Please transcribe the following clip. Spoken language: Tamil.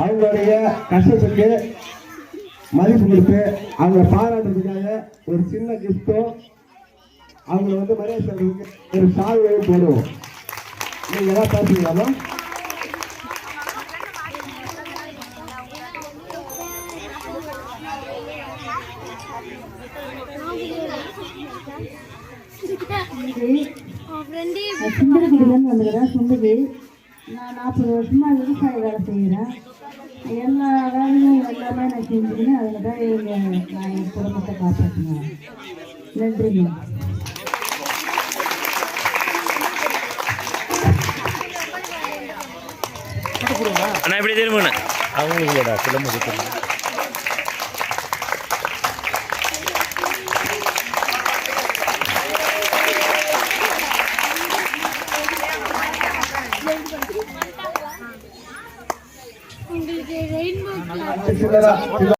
அவங்களுடைய கஷ்டத்துக்கு மதிப்பு கொடுத்து அவங்க பாராட்டுறதுக்காக ஒரு சின்ன கிஃப்டும் அவங்களை வந்து மரியாதை செய்யறதுக்கு ஒரு சால்வையும் போடுவோம். நீங்க எல்லாம் பேசுறீங்களா? சுந்தரகிரிலேருந்து வந்துக்கிறேன். சுந்தரி, நான் 40 வருஷமாக விவசாய வேலை செய்கிறேன். எல்லா வேலையும் எல்லாமே நான் செஞ்சுக்கிறேன். அதில் தான் நான் என் குடும்பத்தை காப்பாற்றினேன். நன்றிங்க. அண்ணா எப்படி திரும்புங்க அவங்களுக்கு சிலம்பு உங்களுக்கு ரெயின்போ